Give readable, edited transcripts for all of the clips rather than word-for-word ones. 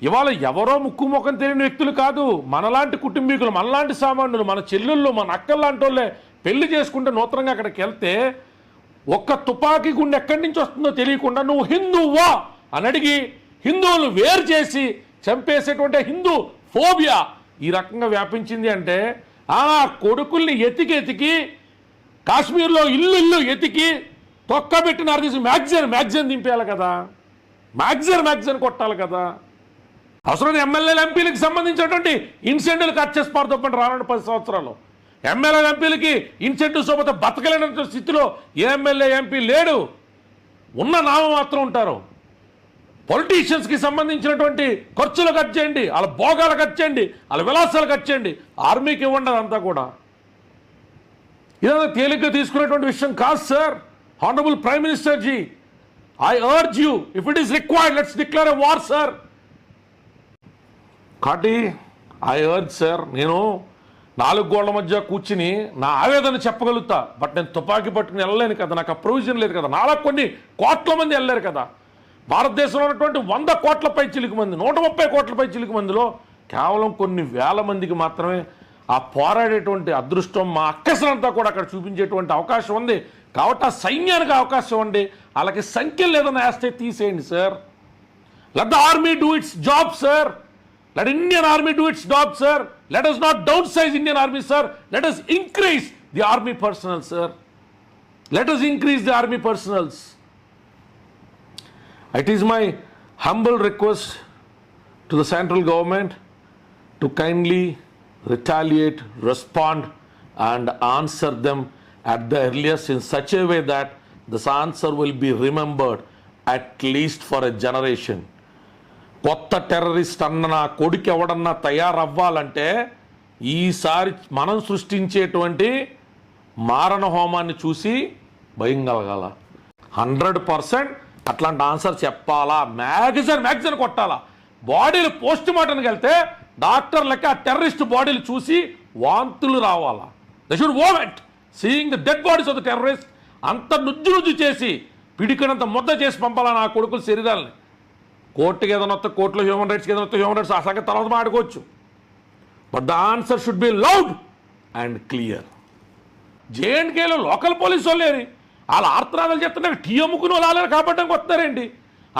ఇవాళ ఎవరో ముక్కు ముఖం తెలియని వ్యక్తులు కాదు, మనలాంటి కుటుంబీకులు, మనలాంటి సామాన్యులు, మన చెల్లెళ్ళు, మన అక్కల్లాంటి వాళ్ళే పెళ్లి చేసుకుంటే నూతనంగా అక్కడికి వెళ్తే ఒక్క తుపాకీ గుండె ఎక్కడి నుంచి వస్తుందో తెలియకుండా నువ్వు హిందువా అని అడిగి హిందువులను వేరు చేసి చంపేసేటువంటి హిందూ ఫోబియా ఈ రకంగా వ్యాపించింది అంటే ఆ కొడుకుల్ని ఎతికి కాశ్మీర్లో ఇల్లు ఎతికి తొక్కబెట్టిన అర్థం మ్యాగ్జిన్ దింపేయాలి కదా, మ్యాగ్జిన్ కొట్టాలి కదా. అవసరం ఎమ్మెల్యేలు ఎంపీలకు సంబంధించినటువంటి ఇన్సెంటివ్లు కట్ చేసి పారుతప్పండి రానున్న 10 సంవత్సరాలు. ఎమ్మెల్యేల ఎంపీలకి ఇన్సెంటివ్స్ పోతే బతకలేనటువంటి స్థితిలో ఏ ఎమ్మెల్యే ఎంపీ లేడు, ఉన్న నామం మాత్రం ఉంటారు. పొలిటీషియన్స్కి సంబంధించినటువంటి ఖర్చులు కట్ చేయండి, వాళ్ళ భోగాలు కట్ చేయండి, వాళ్ళ విలాసాలు కట్ చేయండి, ఆర్మీకి ఇవ్వండి. అదంతా కూడా ఇదంతా తేలిగ్గా తీసుకునేటువంటి విషయం కాదు sir. Honourable prime minister ji, I urge you, if it is required let's declare a war sir. కాబట్టి ఐ అర్జ్ సార్, నేను 4 గోళ్ల మధ్య కూర్చుని నా ఆవేదన చెప్పగలుగుతా, బట్ నేను తుపాకీ పట్టుకుని వెళ్ళలేను కదా, నాకు ఆ ప్రొవిజన్ లేదు కదా. నాలా కొన్ని కోట్ల మంది వెళ్ళారు కదా. భారతదేశంలో ఉన్నటువంటి 100 కోట్ల పై చిలుకు మంది, 130 కోట్ల పై చిలుకు మందిలో కేవలం కొన్ని వేల మందికి మాత్రమే ఆ పోరాడేటువంటి అదృష్టం మా అక్కసలంతా కూడా అక్కడ చూపించేటువంటి అవకాశం ఉంది. కాబట్టి ఆ సైన్యానికి అవకాశం ఉంది. వాళ్ళకి సంఖ్యలు ఏదైనా వేస్తే తీసేయండి sir. Let the army do it's job sir. Let Indian Army do its job, sir. Let us not downsize Indian Army, sir. Let us increase the Army personnel, sir. Let us increase the Army personnels. It is my humble request to the central government to kindly retaliate, respond, and answer them at the earliest in such a way that this answer will be remembered at least for a generation. కొత్త terrorist అన్న నా కొడుకు ఎవడన్నా తయారవ్వాలంటే ఈసారి మనం సృష్టించేటువంటి మారణ హోమాన్ని చూసి భయం కలగాల. 100% అట్లాంటి ఆన్సర్ చెప్పాలా, మ్యాగజైన్ కొట్టాలా. బాడీలు పోస్ట్ మార్టంకి వెళ్తే డాక్టర్ లెక్క ఆ టెర్రరిస్ట్ బాడీలు చూసి వాంతులు రావాలా. They should vomit seeing the dead bodies of the terrorist. అంత నుజ్జు చేసి పిడికినంత ముద్ద చేసి పంపాలా నా కొడుకుల శరీరాలని. కోర్టుకి ఏదైనా వస్తే కోర్టులో హ్యూమన్ రైట్స్కి ఏదైనా వస్తే హ్యూమన్ రైట్స్ ఆ సంగతి తర్వాత మాట్లాడుకోవచ్చు. But the answer should be loud and clear. జేఎండ్కేలో లోకల్ పోలీసు వాళ్ళేరి వాళ్ళ ఆర్తనాదాలు చెప్తుంటే టీ అమ్ముకుని వాళ్ళు కాపాడడానికి వస్తారేంటి?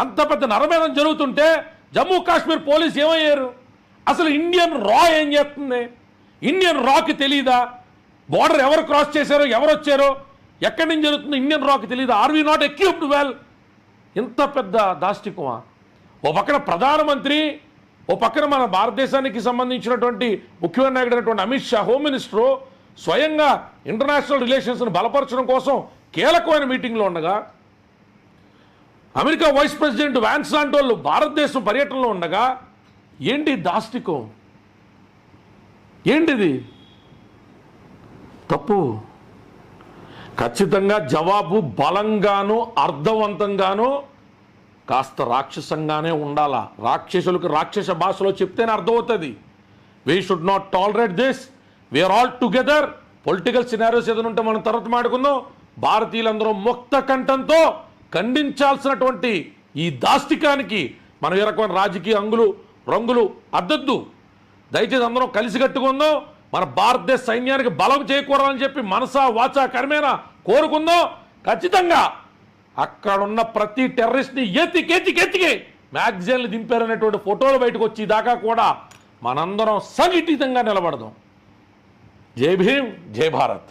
అంత పెద్ద నరమేధం జరుగుతుంటే జమ్మూ కాశ్మీర్ పోలీసు ఏమయ్యారు? అసలు ఇండియన్ రా ఏం చేస్తుంది? ఇండియన్ రాకి తెలీదా? బోర్డర్ ఎవరు క్రాస్ చేశారో, ఎవరు వచ్చారో, ఎక్కడి నుంచి జరుగుతుందో ఇండియన్ రాకి తెలీదా? Are we not equipped well? ఇంత పెద్ద దాష్టికమా? ఓ పక్కన ప్రధానమంత్రి, ఓ పక్కన మన భారతదేశానికి సంబంధించినటువంటి ముఖ్యమైన నాయకుడైనటువంటి అమిత్ షా హోమ్ మినిస్టరు స్వయంగా ఇంటర్నేషనల్ రిలేషన్స్ను బలపరచడం కోసం కీలకమైన మీటింగ్లో ఉండగా, అమెరికా వైస్ ప్రెసిడెంట్ వ్యాన్స్ లాంటి వాళ్ళు భారతదేశం పర్యటనలో ఉండగా ఏంటి దాష్టికం? ఏంటిది? తప్పు. ఖచ్చితంగా జవాబు బలంగాను అర్థవంతంగాను కాస్త రాక్షసంగానే ఉండాలా. రాక్షసులకు రాక్షస భాషలో చెప్తేనే అర్థమవుతుంది. We should not tolerate this. We are all together. Political scenarios ఏదైనా ఉంటే మనం తర్వాత మాట్లాడుకుందాం. భారతీయులందరూ ముక్త కంఠంతో ఖండించాల్సినటువంటి ఈ దాష్టికానికి మనం ఏ రకమైన రాజకీయ రంగులు అద్దద్దు. దయచేసి అందరం కలిసికట్టుకుందాం. మన భారతదేశ సైన్యానికి బలం చేకూరాలని చెప్పి మనసా వాచా కర్మేనా కోరుకుందాం. ఖచ్చితంగా అక్కడున్న ప్రతి టెర్రరిస్ట్ని ఎతికి మ్యాగజైన్లు దింపారనేటువంటి ఫోటోలు బయటకు వచ్చి దాకా కూడా మనందరం సంఘటితంగా నిలబడదాం. జై భీమ్, జై భారత్.